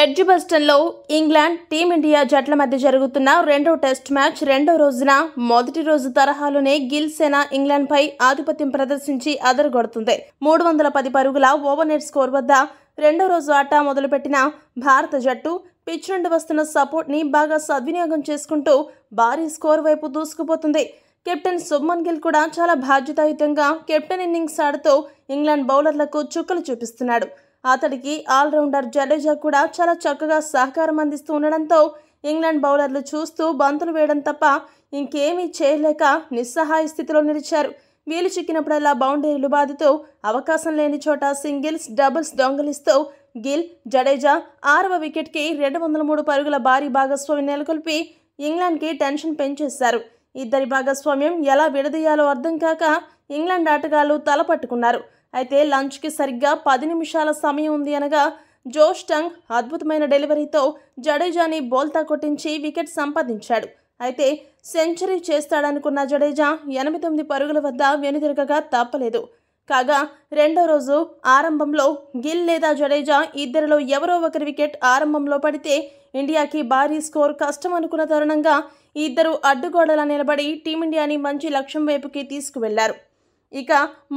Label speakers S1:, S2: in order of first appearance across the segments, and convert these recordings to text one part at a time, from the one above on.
S1: ఎడ్జ్బాస్టన్లో England, team India జట్ల మధ్య జరుగుతున్న రెండో టెస్ట్ మ్యాచ్ రెండో రోజున మొదటి రోజు తరహాలోనే గిల్ సేన ఇంగ్లాండ్పై ఆధిపత్యం ప్రదర్శించి అదరగొడుతుంది. 310 పరుగుల ఓవర్నెట్ స్కోర్ వద్ద రెండో రోజు ఆట మొదలుపెట్టిన భారత జట్టు పిచ్ నుండి వస్తున్న సపోర్ట్ని బాగా సద్వినియోగం చేసుకుంటూ భారీ స్కోర్ వైపు దూసుకుపోతుంది. కెప్టెన్ శుభ్మన్ గిల్ కూడా చాలా బాధ్యతాయుతంగా కెప్టెన్ ఇన్నింగ్స్ ఆడుతూ ఇంగ్లాండ్ బౌలర్లకు చుక్కలు చూపిస్తున్నాడు. అతడికి ఆల్రౌండర్ జడేజా కూడా చాలా చక్కగా సహకారం అందిస్తూ ఉండడంతో ఇంగ్లాండ్ బౌలర్లు చూస్తూ బంతులు వేయడం తప్ప ఇంకేమీ చేయలేక నిస్సహాయ స్థితిలో నిలిచారు. వీలు చిక్కినప్పుడల్లా బౌండరీలు బాదుతూ అవకాశం లేని చోట సింగిల్స్, డబుల్స్ దొంగలిస్తూ గిల్, జడేజా 6వ వికెట్కి 203 పరుగుల భారీ భాగస్వామ్యం నెలకొల్పి ఇంగ్లాండ్కి టెన్షన్ పెంచేశారు. ఇద్దరి భాగస్వామ్యం ఎలా విడదీయాలో అర్థం కాక ఇంగ్లాండ్ ఆటగాళ్లు తలపట్టుకున్నారు. అయితే లంచ్కి సరిగ్గా 10 నిమిషాల సమయం ఉంది అనగా జోష్ టంగ్ అద్భుతమైన డెలివరీతో జడేజాని బోల్తా కొట్టించి వికెట్ సంపాదించాడు. అయితే సెంచరీ చేస్తాడనుకున్న జడేజా 89 పరుగుల వద్ద వెనుదిరగగా తప్పలేదు. కాగా రెండో రోజు ఆరంభంలో గిల్ లేదా జడేజా ఇద్దరిలో ఎవరో ఒకరి వికెట్ ఆరంభంలో పడితే ఇండియాకి భారీ స్కోర్ కష్టం అనుకున్న తరుణంగా ఇద్దరు అడ్డుగోడలా నిలబడి టీమిండియాని మంచి లక్ష్యం వైపుకి తీసుకువెళ్లారు. ఇక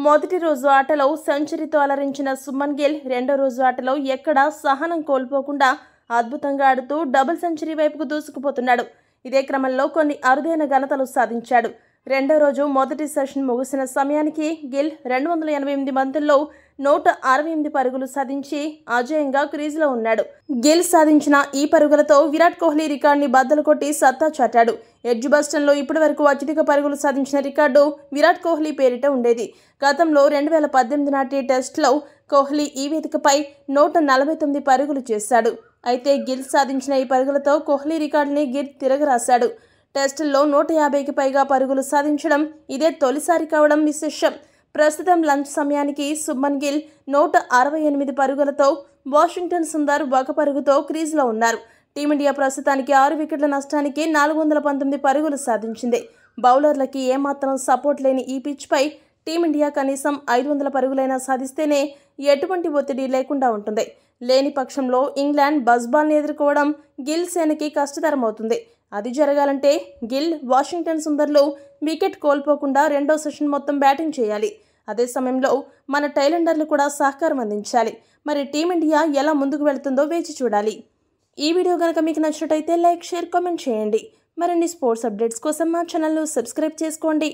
S1: మొదటి రోజు ఆటలో సెంచరీతో అలరించిన శుభ్మన్ గిల్ రెండో రోజు ఆటలో ఎక్కడా సహనం కోల్పోకుండా అద్భుతంగా ఆడుతూ డబుల్ సెంచరీ వైపుకు దూసుకుపోతున్నాడు. ఇదే క్రమంలో కొన్ని అరుదైన ఘనతలు సాధించాడు. రెండో రోజు మొదటి సెషన్ ముగిసిన సమయానికి గిల్ 288 బంతుల్లో 168 పరుగులు సాధించి అజేయంగా క్రీజులో ఉన్నాడు. గిల్ సాధించిన ఈ పరుగులతో విరాట్ కోహ్లీ రికార్డుని బద్దలు కొట్టి సత్తా చాటాడు. ఎడ్జ్బాస్టన్లో ఇప్పటి వరకు అత్యధిక పరుగులు సాధించిన రికార్డు విరాట్ కోహ్లీ పేరిట ఉండేది. గతంలో 2018 నాటి టెస్ట్లో కోహ్లీ ఈ వేదికపై 149 పరుగులు చేశాడు. అయితే గిల్ సాధించిన ఈ పరుగులతో కోహ్లీ రికార్డుని గిల్ తిరగరాశాడు. టెస్టుల్లో 150కి పైగా పరుగులు సాధించడం ఇదే తొలిసారి కావడం విశేషం. ప్రస్తుతం లంచ్ సమయానికి శుభ్మన్ గిల్ 168 పరుగులతో, వాషింగ్టన్ సుందర్ 1 పరుగుతో క్రీజులో ఉన్నారు. టీమిండియా ప్రస్తుతానికి 6 వికెట్ల నష్టానికి 419 పరుగులు సాధించింది. బౌలర్లకి ఏమాత్రం సపోర్ట్ లేని ఈ పిచ్పై టీమిండియా కనీసం 500 పరుగులైనా సాధిస్తేనే ఎటువంటి ఒత్తిడి లేకుండా ఉంటుంది. లేని పక్షంలో ఇంగ్లాండ్ బజ్బాల్ని ఎదుర్కోవడం గిల్ సేనకి కష్టతరమవుతుంది. అది జరగాలంటే గిల్, వాషింగ్టన్ సుందర్లు వికెట్ కోల్పోకుండా రెండో సెషన్ మొత్తం బ్యాటింగ్ చేయాలి. అదే సమయంలో మన టైలెండర్లు కూడా సహకారం అందించాలి. మరి టీమిండియా ఎలా ముందుకు వెళుతుందో వేచి చూడాలి. ఈ వీడియో కనుక మీకు నచ్చినట్టయితే లైక్, షేర్, కామెంట్ చేయండి. మరిన్ని స్పోర్ట్స్ అప్డేట్స్ కోసం మా ఛానల్ను సబ్స్క్రైబ్ చేసుకోండి.